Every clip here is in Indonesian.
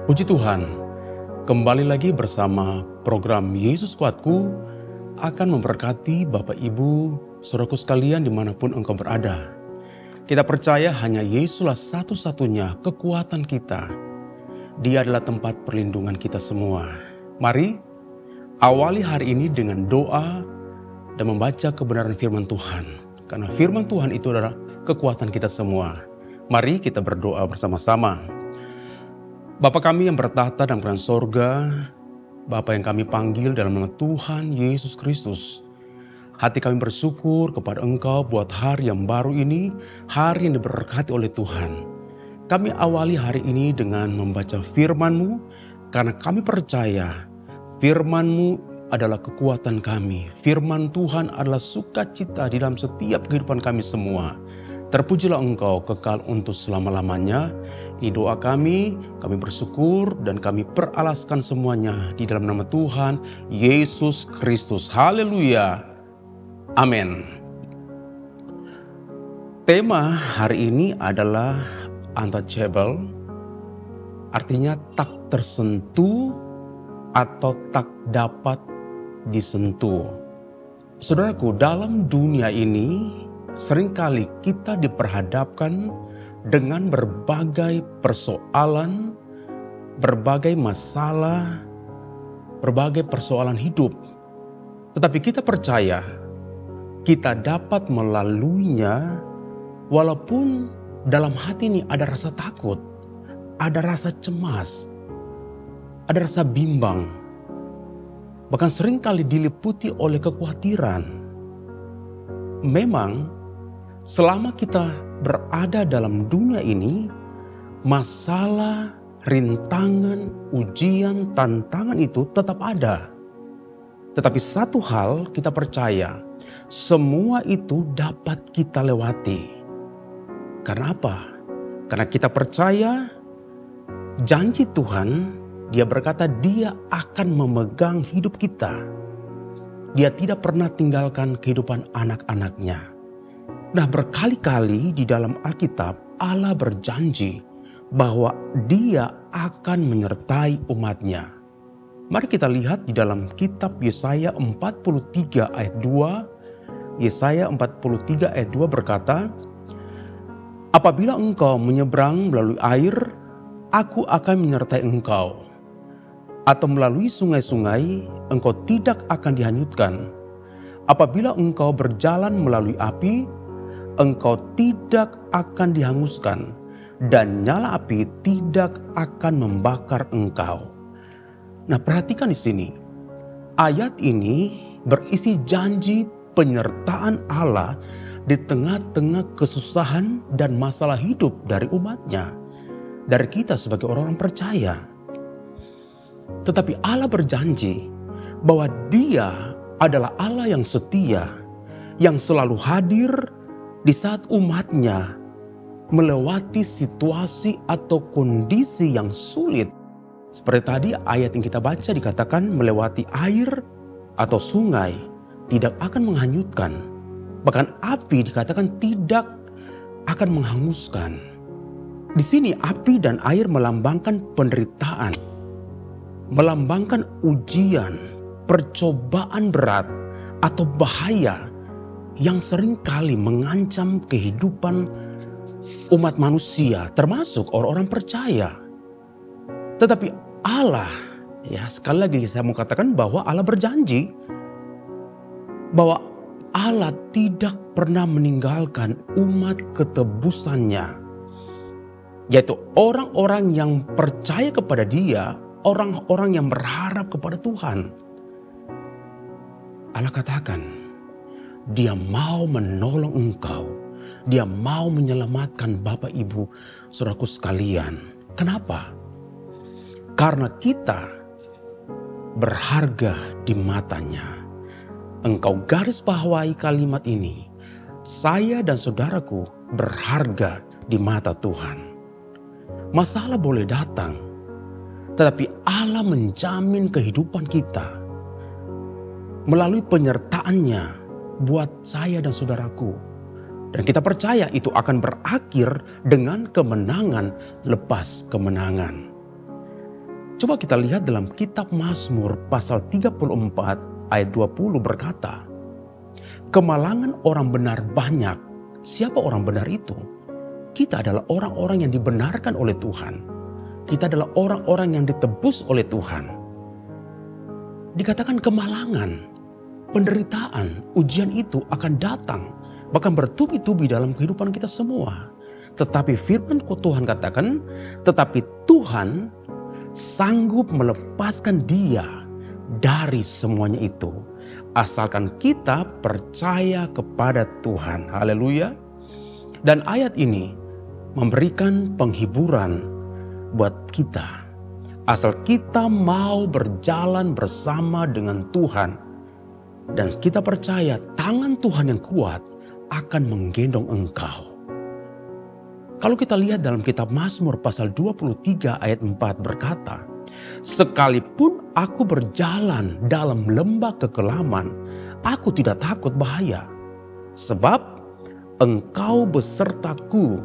Puji Tuhan, kembali lagi bersama program Yesus Kuatku akan memberkati Bapak Ibu, saudaraku sekalian dimanapun engkau berada. Kita percaya hanya Yesuslah satu-satunya kekuatan kita. Dia adalah tempat perlindungan kita semua. Mari awali hari ini dengan doa dan membaca kebenaran firman Tuhan. Karena firman Tuhan itu adalah kekuatan kita semua. Mari kita berdoa bersama-sama. Bapa kami yang bertahta dalam kerajaan sorga, Bapa yang kami panggil dalam nama Tuhan Yesus Kristus. Hati kami bersyukur kepada Engkau buat hari yang baru ini, hari yang diberkati oleh Tuhan. Kami awali hari ini dengan membaca firman-Mu, karena kami percaya firman-Mu adalah kekuatan kami. Firman Tuhan adalah sukacita di dalam setiap kehidupan kami semua. Terpujilah Engkau kekal untuk selama-lamanya. Ini doa kami bersyukur dan kami peralaskan semuanya di dalam nama Tuhan Yesus Kristus. Haleluya. Amin. Tema hari ini adalah untouchable, artinya tak tersentuh atau tak dapat disentuh. Saudaraku, dalam dunia ini seringkali kita diperhadapkan dengan berbagai persoalan, berbagai masalah, berbagai persoalan hidup. Tetapi kita percaya kita dapat melaluinya walaupun dalam hati ini ada rasa takut, ada rasa cemas, ada rasa bimbang. Bahkan seringkali diliputi oleh kekhawatiran. Memang selama kita berada dalam dunia ini, masalah, rintangan, ujian, tantangan itu tetap ada. Tetapi satu hal kita percaya, semua itu dapat kita lewati. Karena apa? Karena kita percaya janji Tuhan, Dia berkata Dia akan memegang hidup kita. Dia tidak pernah tinggalkan kehidupan anak-anaknya. Nah, berkali-kali di dalam Alkitab Allah berjanji bahwa Dia akan menyertai umatnya. Mari kita lihat di dalam kitab Yesaya 43 ayat 2. Yesaya 43 ayat 2 berkata, "Apabila engkau menyeberang melalui air, aku akan menyertai engkau. Atau melalui sungai-sungai, engkau tidak akan dihanyutkan. Apabila engkau berjalan melalui api, engkau tidak akan dihanguskan, dan nyala api tidak akan membakar engkau." Nah, perhatikan di sini. Ayat ini berisi janji penyertaan Allah di tengah-tengah kesusahan dan masalah hidup dari umatnya, dari kita sebagai orang-orang percaya. Tetapi Allah berjanji bahwa Dia adalah Allah yang setia, yang selalu hadir di saat umatnya melewati situasi atau kondisi yang sulit. Seperti tadi ayat yang kita baca dikatakan melewati air atau sungai tidak akan menghanyutkan. Bahkan api dikatakan tidak akan menghanguskan. Di sini api dan air melambangkan penderitaan, melambangkan ujian, percobaan berat atau bahaya yang seringkali mengancam kehidupan umat manusia, termasuk orang-orang percaya. Tetapi Allah, ya sekali lagi saya mau katakan bahwa Allah berjanji bahwa Allah tidak pernah meninggalkan umat ketebusannya, yaitu orang-orang yang percaya kepada Dia, orang-orang yang berharap kepada Tuhan. Allah katakan, Dia mau menolong engkau. Dia mau menyelamatkan Bapak Ibu saudaraku sekalian. Kenapa? Karena kita berharga di matanya. Engkau garis bawahi kalimat ini. Saya dan saudaraku berharga di mata Tuhan. Masalah boleh datang, tetapi Allah menjamin kehidupan kita melalui penyertaannya buat saya dan saudaraku. Dan kita percaya itu akan berakhir dengan kemenangan lepas kemenangan. Coba kita lihat dalam kitab Mazmur pasal 34 ayat 20 berkata, kemalangan orang benar banyak. Siapa orang benar itu? Kita adalah orang-orang yang dibenarkan oleh Tuhan. Kita adalah orang-orang yang ditebus oleh Tuhan. Dikatakan kemalangan, penderitaan, ujian itu akan datang, bahkan bertubi-tubi dalam kehidupan kita semua. Tetapi firman Tuhan katakan, tetapi Tuhan sanggup melepaskan dia dari semuanya itu, asalkan kita percaya kepada Tuhan. Haleluya. Dan ayat ini memberikan penghiburan buat kita. Asal kita mau berjalan bersama dengan Tuhan, dan kita percaya tangan Tuhan yang kuat akan menggendong engkau. Kalau kita lihat dalam kitab Mazmur pasal 23 ayat 4 berkata, sekalipun aku berjalan dalam lembah kekelaman, aku tidak takut bahaya. Sebab engkau besertaku,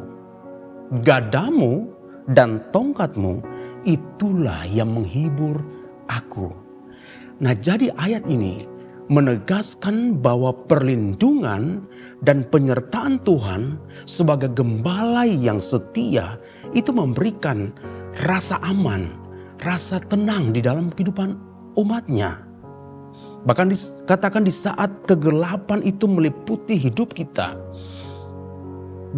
gadamu dan tongkatmu itulah yang menghibur aku. Nah, jadi ayat ini menegaskan bahwa perlindungan dan penyertaan Tuhan sebagai gembala yang setia itu memberikan rasa aman, rasa tenang di dalam kehidupan umatnya. Bahkan dikatakan di saat kegelapan itu meliputi hidup kita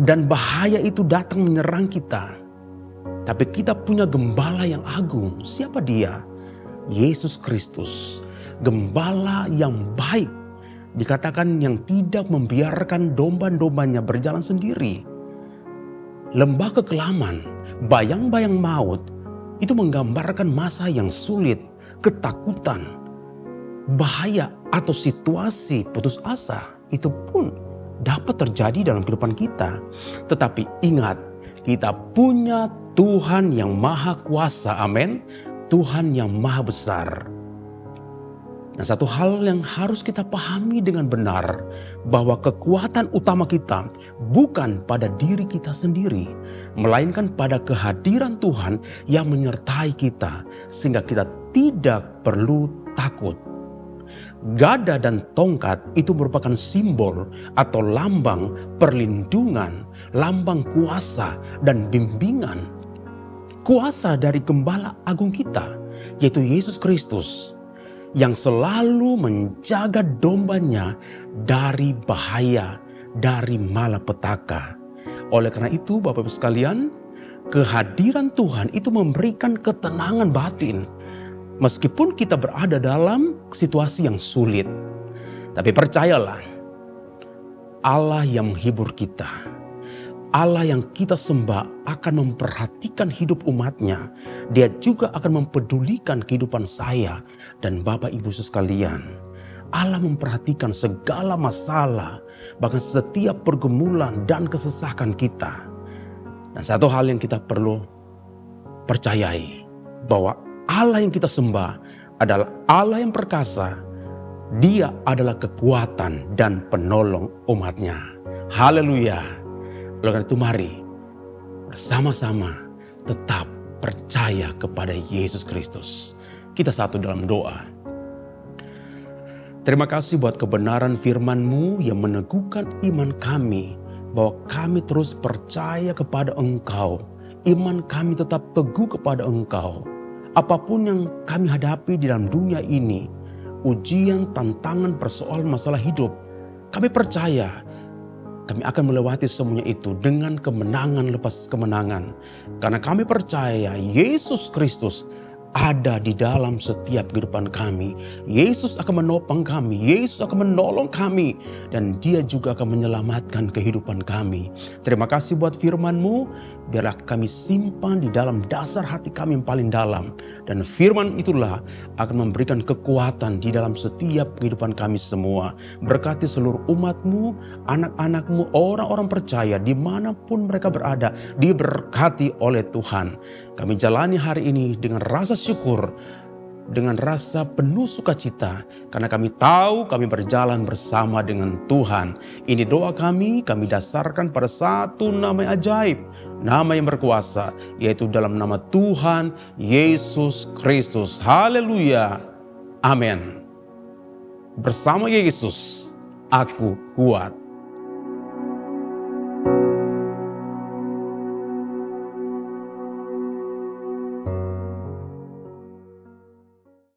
dan bahaya itu datang menyerang kita, tapi kita punya gembala yang agung. Siapa dia? Yesus Kristus. Gembala yang baik, dikatakan yang tidak membiarkan domba-dombanya berjalan sendiri. Lembah kekelaman, bayang-bayang maut, itu menggambarkan masa yang sulit, ketakutan, bahaya atau situasi putus asa. Itu pun dapat terjadi dalam kehidupan kita. Tetapi ingat, kita punya Tuhan yang maha kuasa, amin. Tuhan yang maha besar. Nah, satu hal yang harus kita pahami dengan benar, bahwa kekuatan utama kita bukan pada diri kita sendiri, melainkan pada kehadiran Tuhan yang menyertai kita, sehingga kita tidak perlu takut. Gada dan tongkat itu merupakan simbol atau lambang perlindungan, lambang kuasa dan bimbingan. Kuasa dari Gembala Agung kita, yaitu Yesus Kristus, yang selalu menjaga dombanya dari bahaya, dari malapetaka. Oleh karena itu, Bapak Ibu sekalian, kehadiran Tuhan itu memberikan ketenangan batin. Meskipun kita berada dalam situasi yang sulit, tapi percayalah, Allah yang menghibur kita, Allah yang kita sembah akan memperhatikan hidup umatnya. Dia juga akan mempedulikan kehidupan saya dan Bapak Ibu sekalian. Allah memperhatikan segala masalah, bahkan setiap pergumulan dan kesesakan kita. Dan satu hal yang kita perlu percayai, bahwa Allah yang kita sembah adalah Allah yang perkasa. Dia adalah kekuatan dan penolong umatnya. Haleluya. Oleh karena itu mari bersama-sama tetap percaya kepada Yesus Kristus. Kita satu dalam doa. Terima kasih buat kebenaran firman-Mu yang meneguhkan iman kami, bahwa kami terus percaya kepada Engkau. Iman kami tetap teguh kepada Engkau. Apapun yang kami hadapi di dalam dunia ini, ujian, tantangan, persoalan, masalah hidup, kami percaya kami akan melewati semuanya itu dengan kemenangan lepas kemenangan. Karena kami percaya Yesus Kristus ada di dalam setiap kehidupan kami. Yesus akan menopang kami, Yesus akan menolong kami, dan Dia juga akan menyelamatkan kehidupan kami. Terima kasih buat firman-Mu, biarlah kami simpan di dalam dasar hati kami yang paling dalam. Dan firman itulah akan memberikan kekuatan di dalam setiap kehidupan kami semua. Berkati seluruh umat-Mu, anak-anak-Mu, orang-orang percaya dimanapun mereka berada, diberkati oleh Tuhan. Kami jalani hari ini dengan rasa syukur dengan rasa penuh sukacita karena kami tahu kami berjalan bersama dengan Tuhan. Ini doa kami dasarkan pada satu nama yang ajaib, nama yang berkuasa, yaitu dalam nama Tuhan Yesus Kristus. Haleluya. Amin. Bersama Yesus, aku kuat.